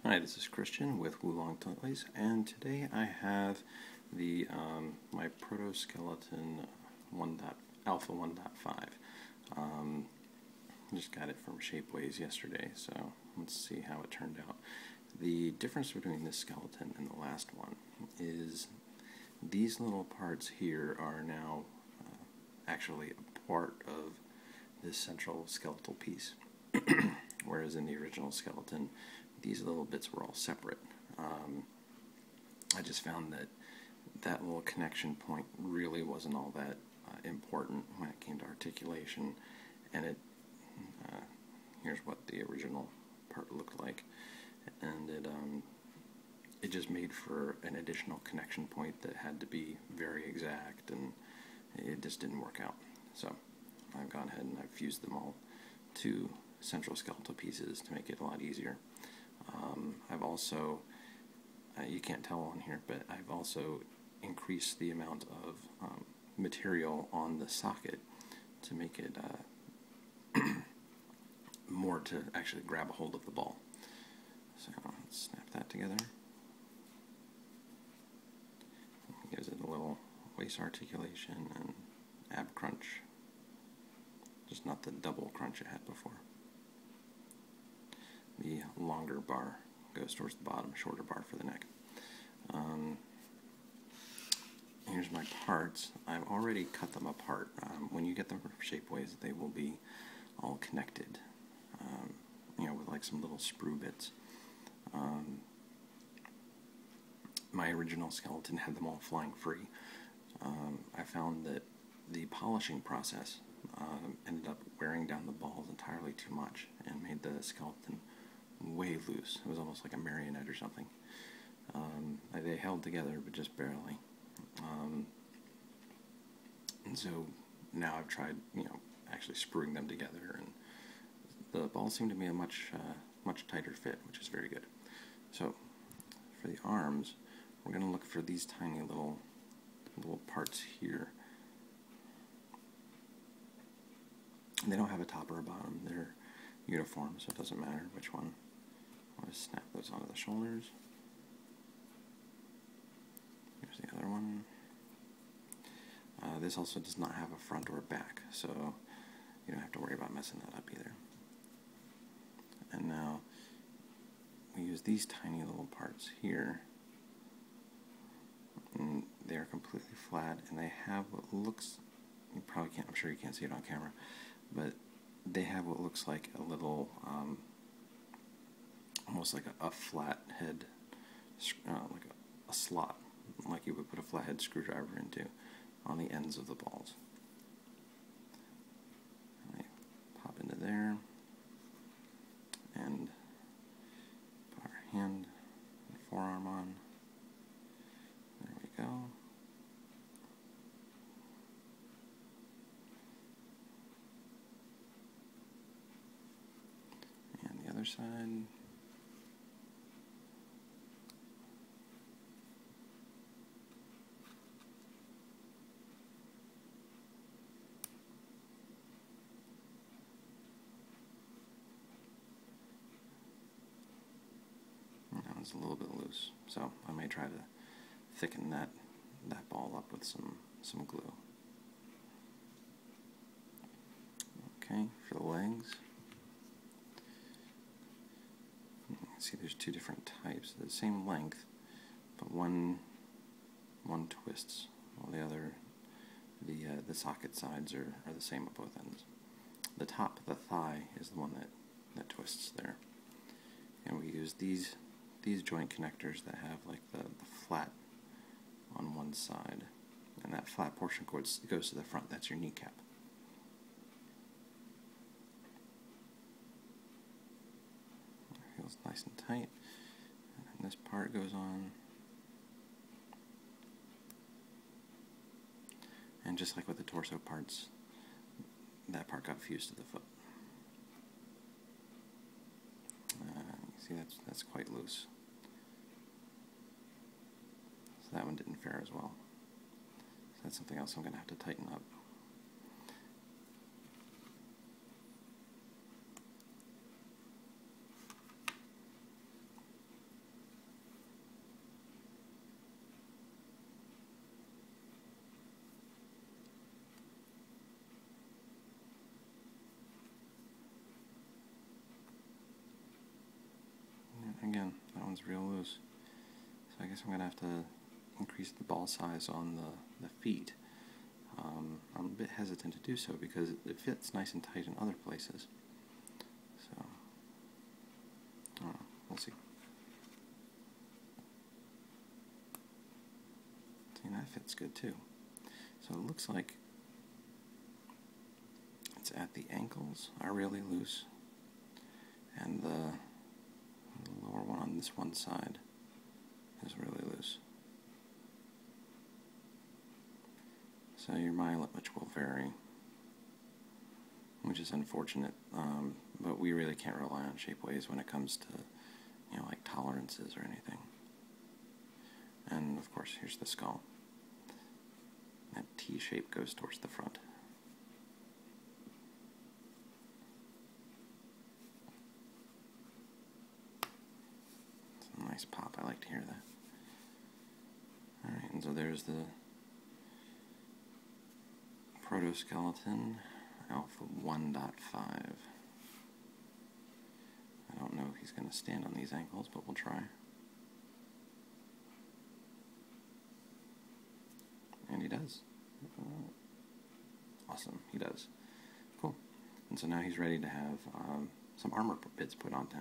Hi, this is Christian with Wulong Toys, and today I have the my Protoskeleton Alpha 1.5. Just got it from Shapeways yesterday, so let's see how it turned out. The difference between this skeleton and the last one is these little parts here are now actually a part of this central skeletal piece. Whereas in the original skeleton, these little bits were all separate. I just found that that little connection point really wasn't all that important when it came to articulation, and here's what the original part looked like, and it just made for an additional connection point that had to be very exact, and it just didn't work out. So I've gone ahead and I've fused them all to central skeletal pieces to make it a lot easier. I've also, you can't tell on here, but I've also increased the amount of material on the socket to make it more to actually grab a hold of the ball. So let's snap that together. It gives it a little waist articulation and ab crunch, just not the double crunch it had before. The longer bar goes towards the bottom, shorter bar for the neck. Here's my parts. I've already cut them apart. When you get them from Shapeways, they will be all connected, with like some little sprue bits. My original skeleton had them all flying free. I found that the polishing process ended up wearing down the balls entirely too much and made the skeleton way loose. It was almost like a marionette or something. They held together, but just barely. And so now I've tried, actually spruing them together, and the balls seem to be a much tighter fit, which is very good. So for the arms, we're going to look for these tiny little parts here. They don't have a top or a bottom. They're uniform, so it doesn't matter which one. I'll just snap those onto the shoulders. Here's the other one. This also does not have a front or a back, so you don't have to worry about messing that up either. And now we use these tiny little parts here, and they are completely flat, and they have what looks, you probably can't, I'm sure you can't see it on camera, but they have what looks like a little, almost like a flat head, like a slot, like you would put a flathead screwdriver into on the ends of the balls. And I pop into there and put our hand and forearm on. There we go. And the other side. It's a little bit loose, so I may try to thicken that ball up with some glue. Okay, for the legs, you can see there's two different types. They're the same length, but one twists, while the other, the socket sides are the same at both ends. The top of the thigh is the one that twists there, and we use these joint connectors that have like the flat on one side, and that flat portion goes to the front. That's your kneecap. It feels nice and tight, and then this part goes on, and just like with the torso parts, that part got fused to the foot. You see, that's quite loose. So that one didn't fare as well. So that's something else I'm going to have to tighten up. again, that one's real loose. So I guess I'm going to have to increase the ball size on the feet. I'm a bit hesitant to do so because it fits nice and tight in other places. So, we'll see. See, that fits good too. So it looks like it's at the ankles are really loose, and the lower one on this one side is really loose. So your mileage will vary, which is unfortunate, but we really can't rely on Shapeways when it comes to, like tolerances or anything. And of course, here's the skull. That T shape goes towards the front. It's a nice pop. I like to hear that. Alright, and so there's the Protoskeleton Alpha 1.5. I don't know if he's going to stand on these ankles, but we'll try. And he does. Awesome, he does. Cool. And so now he's ready to have some armor bits put onto him.